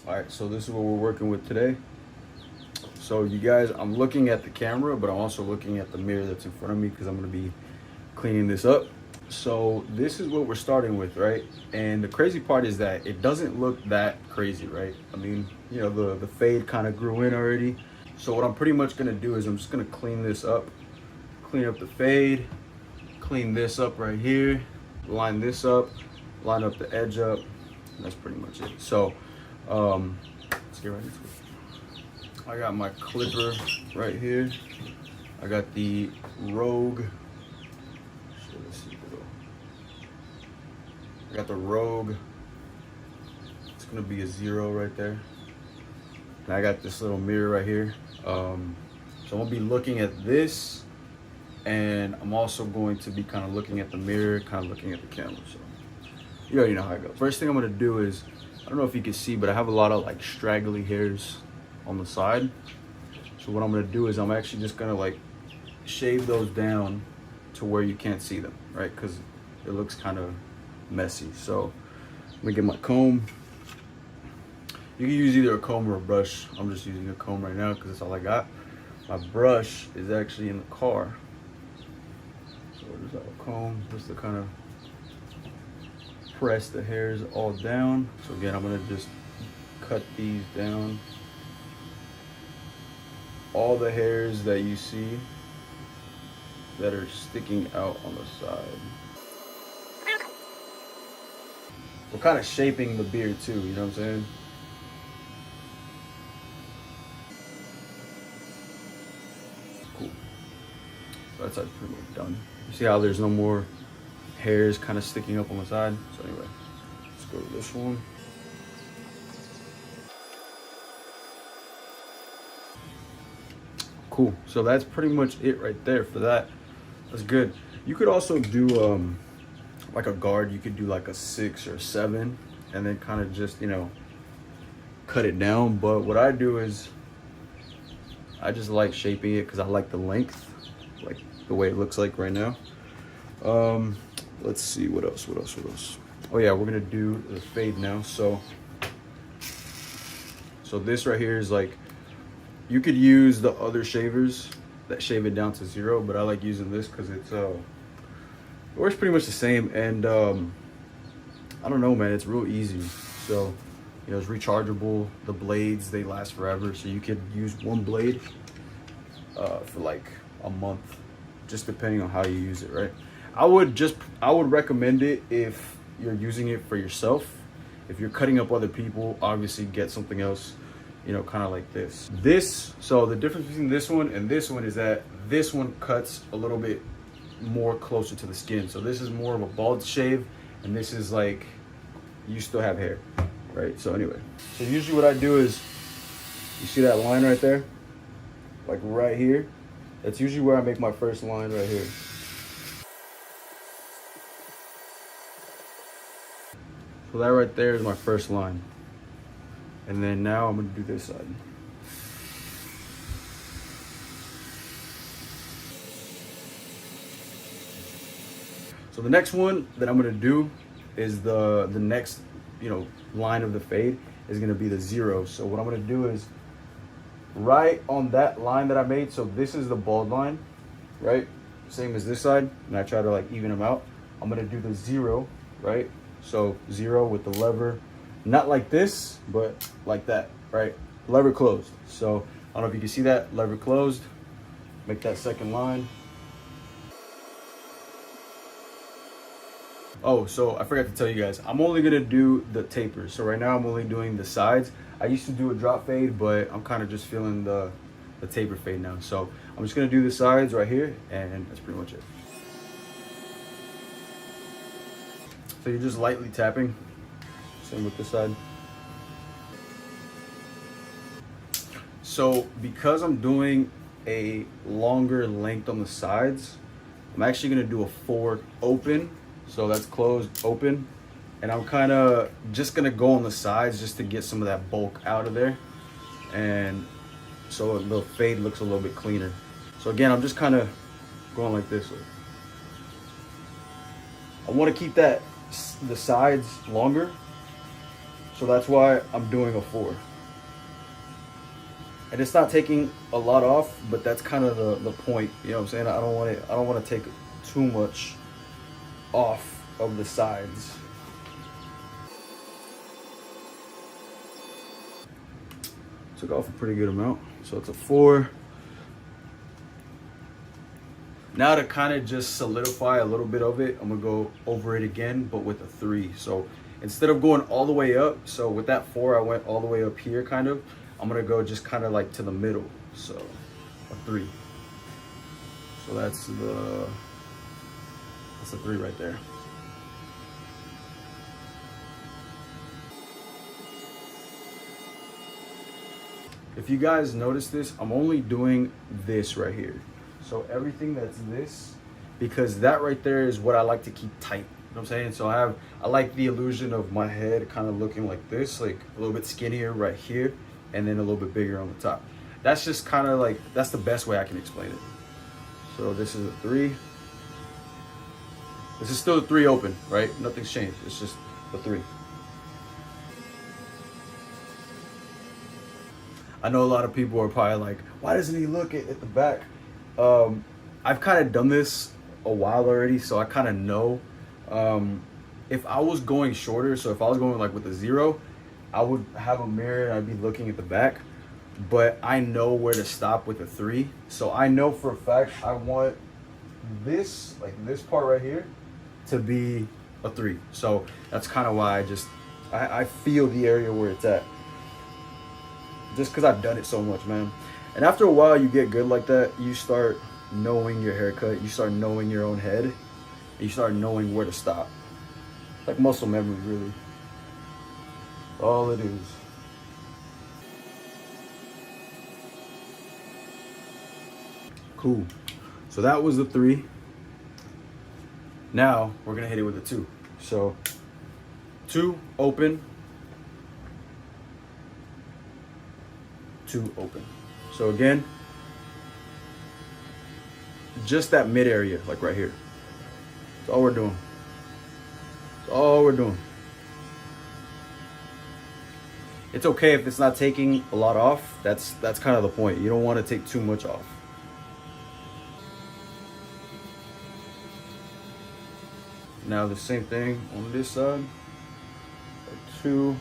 All right, so this is what we're working with today. So you guys, I'm looking at the camera, but I'm also looking at the mirror that's in front of me because I'm gonna be cleaning this up. So this is what we're starting with, right? And the crazy part is that it doesn't look that crazy, right? I mean, you know, the fade kind of grew in already. So what I'm pretty much gonna do is I'm just gonna clean this up, clean up the fade, clean this up right here, line this up, line up the edge up. And that's pretty much it. So let's get right into it. I got my clipper right here. I got the Rogue. Let's see. I got the Rogue. It's gonna be a 0 right there. And I got this little mirror right here. So I'm gonna be looking at this, and I'm also going to be kind of looking at the mirror, kind of looking at the camera. So you already know how I go. First thing I'm gonna do is, I don't know if you can see, but I have a lot of like straggly hairs on the side. So what I'm gonna do is I'm actually just gonna like shave those down to where you can't see them, right? Because it looks kind of messy. So I'm gonna get my comb. You can use either a comb or a brush. I'm just using a comb right now because that's all I got. My brush is actually in the car. So just have a comb just to kind of press the hairs all down. So again, I'm gonna just cut these down. All the hairs that you see that are sticking out on the side. We're kind of shaping the beard too, you know what I'm saying? Cool. So that's pretty much done. You see how there's no more hairs kind of sticking up on the side? So anyway, let's go to this one. Cool. So that's pretty much it right there for that. That's good. You could also do like a guard. You could do like a 6 or 7 and then kind of just, you know, cut it down. But what I do is I just like shaping it because I like the length, like the way it looks like right now. Let's see, what else? Oh yeah, we're gonna do the fade now. So this right here is like, you could use the other shavers that shave it down to 0, but I like using this because it's it works pretty much the same. And I don't know, man, it's real easy. So you know, it's rechargeable. The blades, they last forever, so you could use one blade for like a month, just depending on how you use it, right? I would recommend it if you're using it for yourself. If you're cutting up other people, obviously get something else, you know, kind of like this. So the difference between this one and this one is that this one cuts a little bit more closer to the skin. So this is more of a bald shave, and this is like, you still have hair, right? So anyway, so usually what I do is, you see that line right there? Like right here? That's usually where I make my first line, right here. So that right there is my first line. And then now I'm gonna do this side. So the next one that I'm gonna do is the next, you know, line of the fade is gonna be the 0. So what I'm gonna do is right on that line that I made. So this is the bald line, right? Same as this side. And I try to like even them out. I'm gonna do the 0, right? So 0 with the lever. Not like this, but like that, right? Lever closed. So I don't know if you can see that, lever closed. Make that second line. Oh, so I forgot to tell you guys, I'm only gonna do the tapers. So right now I'm only doing the sides. I used to do a drop fade, but I'm kind of just feeling the taper fade now. So I'm just gonna do the sides right here, and that's pretty much it. So you're just lightly tapping. Same with this side. So because I'm doing a longer length on the sides, I'm actually gonna do a 4 open. So that's closed, open. And I'm kind of just gonna go on the sides just to get some of that bulk out of there. And so the fade looks a little bit cleaner. So again, I'm just kind of going like this. I want to keep the sides longer. So that's why I'm doing a 4. And it's not taking a lot off, but that's kind of the point. You know what I'm saying? I don't want to take too much off of the sides. Took off a pretty good amount. So it's a 4. Now to kind of just solidify a little bit of it, I'm gonna go over it again, but with a 3. So instead of going all the way up, so with that 4, I went all the way up here kind of. I'm gonna go just kind of like to the middle. So a 3. So that's a 3 right there. If you guys notice this, I'm only doing this right here. So everything that's this, because that right there is what I like to keep tight. You know what I'm saying? So I like the illusion of my head kind of looking like this, like a little bit skinnier right here, and then a little bit bigger on the top. That's just kind of like, that's the best way I can explain it. So this is a 3. This is still a 3 open, right? Nothing's changed. It's just a 3. I know a lot of people are probably like, why doesn't he look at the back? I've kind of done this a while already, so I kind of know. If I was going shorter, so if I was going like with a 0, I would have a mirror and I'd be looking at the back. But I know where to stop with a 3. So I know for a fact I want this, like this part right here, to be a 3. So that's kind of why I feel the area where it's at. Just because I've done it so much, man. And after a while, you get good like that. You start knowing your haircut. You start knowing your own head. And you start knowing where to stop. Like muscle memory, really. All it is. Cool. So that was the 3. Now we're going to hit it with a 2. So 2 open. 2 open. So again, just that mid area, like right here. That's all we're doing. That's all we're doing. It's okay if it's not taking a lot off. That's kind of the point. You don't want to take too much off. Now the same thing on this side. Like 2,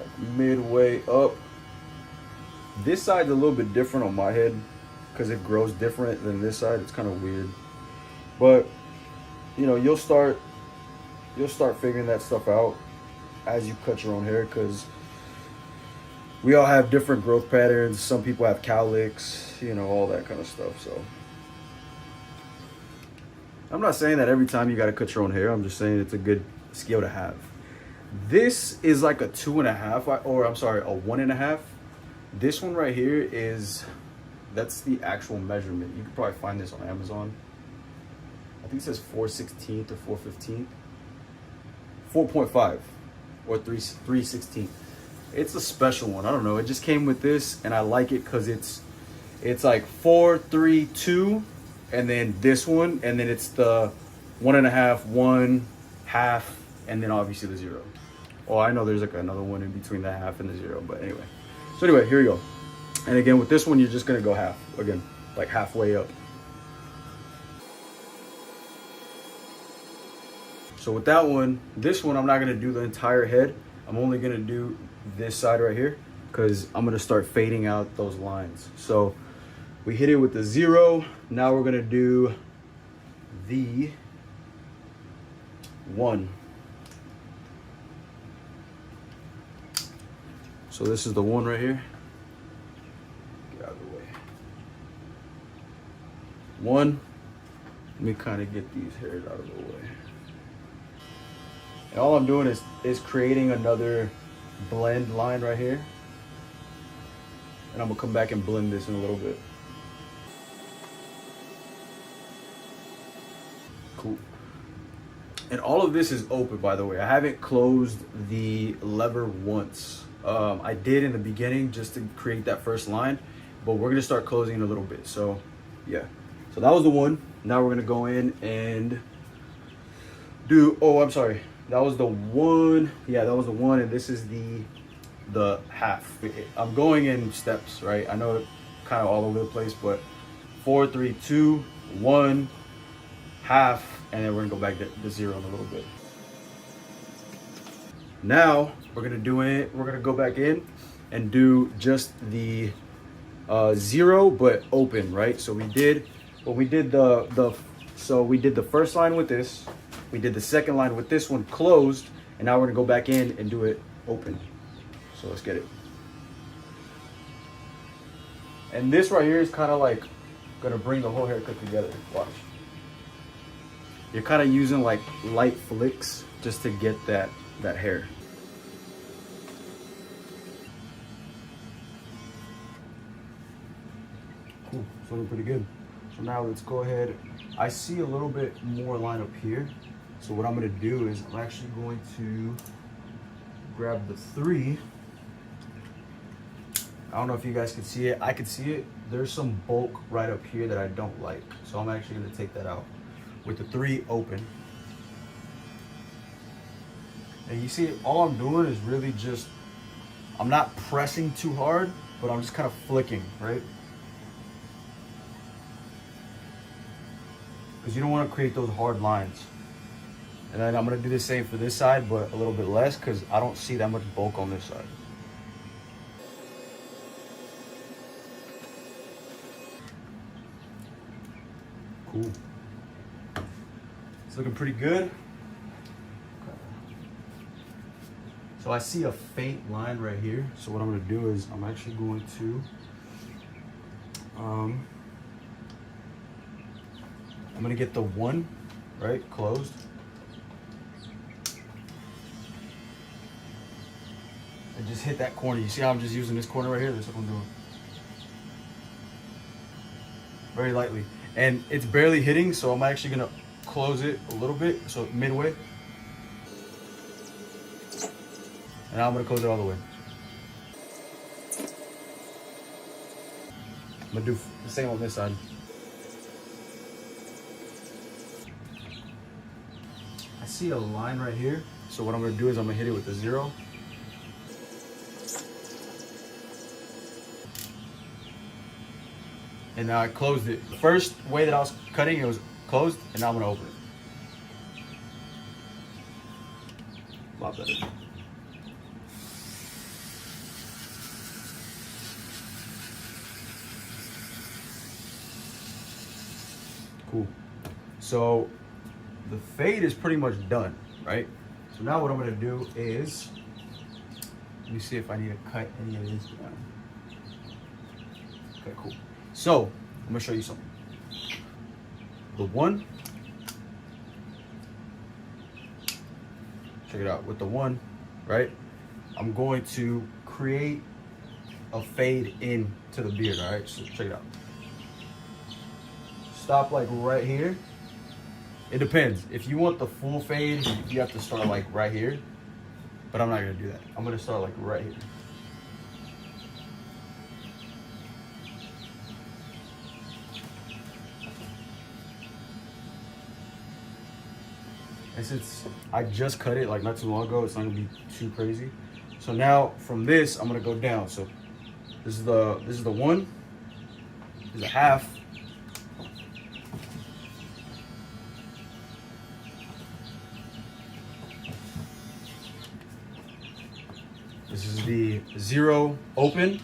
like midway up. This side's a little bit different on my head because it grows different than this side. It's kind of weird, but you know, you'll start figuring that stuff out as you cut your own hair, because we all have different growth patterns. Some people have cowlicks, you know, all that kind of stuff. So I'm not saying that every time you got to cut your own hair. I'm just saying it's a good skill to have. This is like a 2.5, or I'm sorry, a 1.5. This one right here that's the actual measurement. You could probably find this on Amazon. I think it says 4/16 or 4/15. 4.5 or 3/16. It's a special one. I don't know. It just came with this, and I like it because it's like 4, 3, 2, and then this one, and then it's the 1.5, 1, half, and then obviously the 0. Oh, I know there's like another one in between the half and the 0, but anyway. So anyway, here we go. And again, with this one, you're just gonna go half. Again, like halfway up. So with that one, this one, I'm not gonna do the entire head. I'm only gonna do this side right here, because I'm gonna start fading out those lines. So we hit it with the 0. Now we're gonna do the 1. So this is the 1 right here. Get out of the way. 1. Let me kind of get these hairs out of the way. And all I'm doing is creating another blend line right here. And I'm gonna come back and blend this in a little bit. Cool. And all of this is open, by the way. I haven't closed the lever once. I did in the beginning just to create that first line, but we're gonna start closing in a little bit. So yeah, so that was the 1. Now we're gonna go in and do, oh, I'm sorry. That was the one. Yeah, that was the one, and this is the half. I'm going in steps, right? I know kind of all over the place, but 4, 3, 2, 1, half, and then we're gonna go back to 0 in a little bit. Now we're gonna do it. We're gonna go back in and do just the 0, but open, right? So we did we did the first line with this. We did the second line with this one closed, and now we're gonna go back in and do it open. So let's get it. And this right here is kind of like gonna bring the whole haircut together. Watch. You're kind of using like light flicks just to get that hair. Cool, it's looking pretty good. So now let's go ahead. I see a little bit more line up here. So what I'm gonna do is I'm actually going to grab the 3. I don't know if you guys can see it. I can see it. There's some bulk right up here that I don't like. So I'm actually gonna take that out with the 3 open. And you see, all I'm doing is really just, I'm not pressing too hard, but I'm just kind of flicking, right? Because you don't want to create those hard lines. And then I'm going to do the same for this side, but a little bit less because I don't see that much bulk on this side. Cool. It's looking pretty good. So I see a faint line right here. So what I'm going to do is I'm actually going to I'm going to get the 1, right, closed. And just hit that corner. You see how I'm just using this corner right here? That's what I'm doing. Very lightly. And it's barely hitting, so I'm actually going to close it a little bit, so midway. And now I'm going to close it all the way. I'm going to do the same on this side. I see a line right here. So what I'm going to do is I'm going to hit it with the 0. And now I closed it. The first way that I was cutting, it was closed, and now I'm going to open it. A lot better. Cool. So the fade is pretty much done, right? So now what I'm gonna do is, let me see if I need to cut any of this down. Okay, cool. So I'm gonna show you something. The 1, check it out. With the 1, right? I'm going to create a fade in to the beard, all right? So check it out. Stop like right here. It depends. If you want the full fade, you have to start like right here. But I'm not gonna do that. I'm gonna start like right here. And since I just cut it like not too long ago, it's not gonna be too crazy. So now from this, I'm gonna go down. So this is the 1. This is a half. This is the 0 open.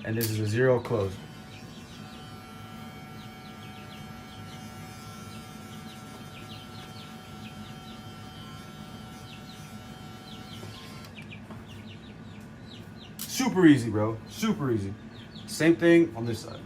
And this is a 0 closed. Super easy, bro. Super easy. Same thing on this side.